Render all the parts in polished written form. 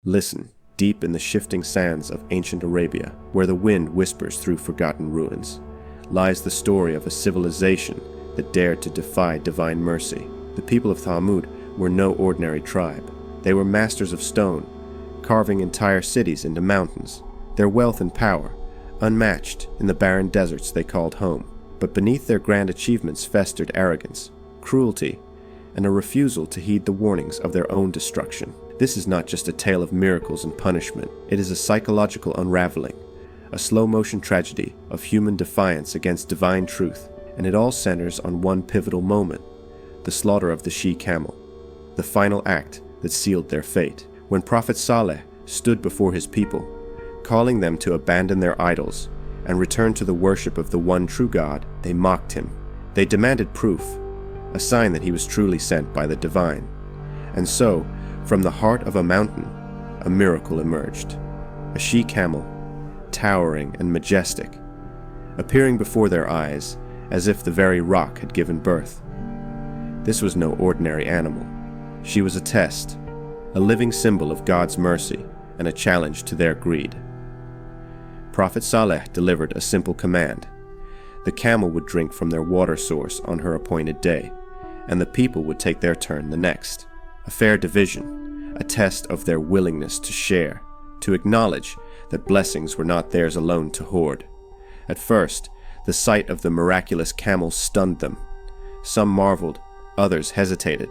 Listen, deep in the shifting sands of ancient Arabia, where the wind whispers through forgotten ruins, lies the story of a civilization that dared to defy divine mercy. The people of Thamud were no ordinary tribe. They were masters of stone, carving entire cities into mountains, their wealth and power unmatched in the barren deserts they called home. But beneath their grand achievements festered arrogance, cruelty, and a refusal to heed the warnings of their own destruction. This is not just a tale of miracles and punishment. It is a psychological unraveling, a slow-motion tragedy of human defiance against divine truth, and it all centers on one pivotal moment, the slaughter of the she-camel, the final act that sealed their fate. When Prophet Saleh stood before his people, calling them to abandon their idols and return to the worship of the one true God, they mocked him. They demanded proof, a sign that he was truly sent by the divine. And so, from the heart of a mountain, a miracle emerged. A she-camel, towering and majestic, appearing before their eyes as if the very rock had given birth. This was no ordinary animal. She was a test, a living symbol of God's mercy and a challenge to their greed. Prophet Saleh delivered a simple command. The camel would drink from their water source on her appointed day, and the people would take their turn the next. A fair division, a test of their willingness to share, to acknowledge that blessings were not theirs alone to hoard. At first, the sight of the miraculous camel stunned them. Some marveled, others hesitated,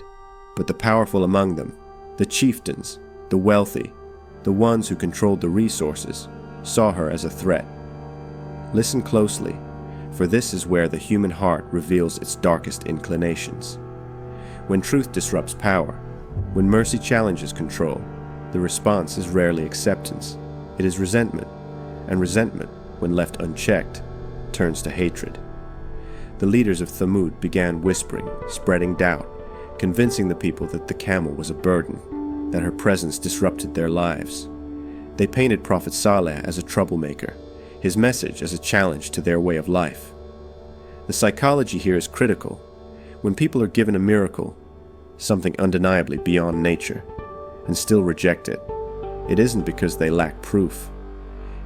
but the powerful among them, the chieftains, the wealthy, the ones who controlled the resources, saw her as a threat. Listen closely, for this is where the human heart reveals its darkest inclinations. When truth disrupts power, when mercy challenges control, the response is rarely acceptance. It is resentment, and resentment, when left unchecked, turns to hatred. The leaders of Thamud began whispering, spreading doubt, convincing the people that the camel was a burden, that her presence disrupted their lives. They painted Prophet Saleh as a troublemaker, his message as a challenge to their way of life. The psychology here is critical. When people are given a miracle, something undeniably beyond nature, and still reject it, it isn't because they lack proof.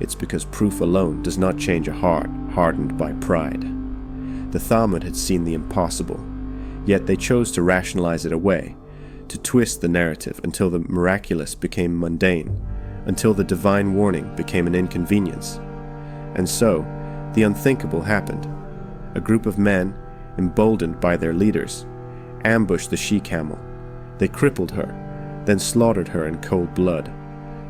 It's because proof alone does not change a heart hardened by pride. The Thamud had seen the impossible, yet they chose to rationalize it away, to twist the narrative until the miraculous became mundane, until the divine warning became an inconvenience. And so, the unthinkable happened. A group of men, emboldened by their leaders, ambushed the she-camel. They crippled her, then slaughtered her in cold blood,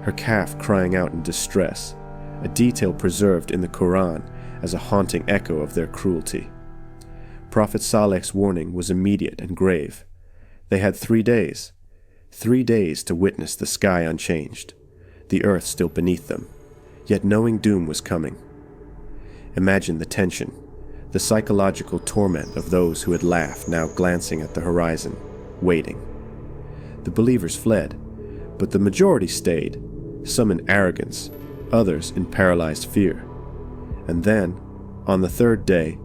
her calf crying out in distress, a detail preserved in the Quran as a haunting echo of their cruelty. Prophet Saleh's warning was immediate and grave. They had 3 days to witness the sky unchanged, the earth still beneath them, yet knowing doom was coming. Imagine the tension, the psychological torment of those who had laughed now glancing at the horizon, waiting. The believers fled, but the majority stayed, some in arrogance, others in paralyzed fear. And then, on the 3rd day,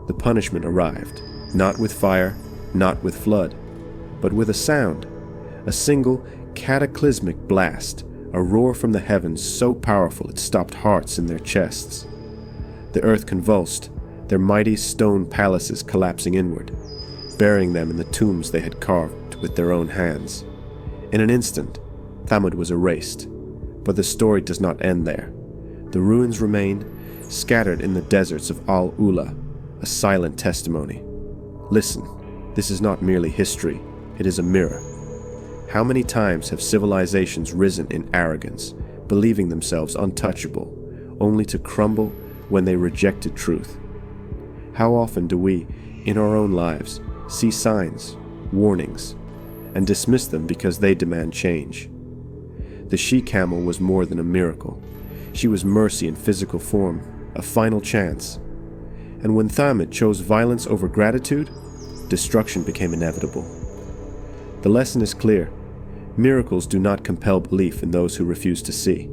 the punishment arrived, not with fire, not with flood, but with a sound, a single cataclysmic blast, a roar from the heavens so powerful it stopped hearts in their chests. The earth convulsed, their mighty stone palaces collapsing inward, burying them in the tombs they had carved with their own hands. In an instant, Thamud was erased, but the story does not end there. The ruins remain, scattered in the deserts of Al-Ula, a silent testimony. Listen, this is not merely history, it is a mirror. How many times have civilizations risen in arrogance, believing themselves untouchable, only to crumble when they rejected truth? How often do we, in our own lives, see signs, warnings, and dismiss them because they demand change? The she-camel was more than a miracle. She was mercy in physical form, a final chance. And when Thamud chose violence over gratitude, destruction became inevitable. The lesson is clear. Miracles do not compel belief in those who refuse to see.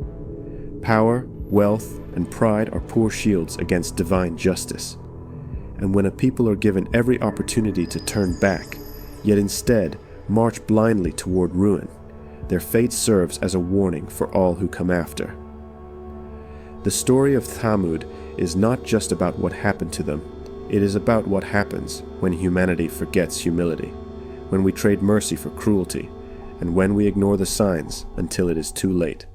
Power, wealth, and pride are poor shields against divine justice. And when a people are given every opportunity to turn back, yet instead march blindly toward ruin, Their fate serves as a warning for all who come after. The story of Thamud is not just about what happened to them. It is about what happens when humanity forgets humility, when we trade mercy for cruelty, and when we ignore the signs until it is too late.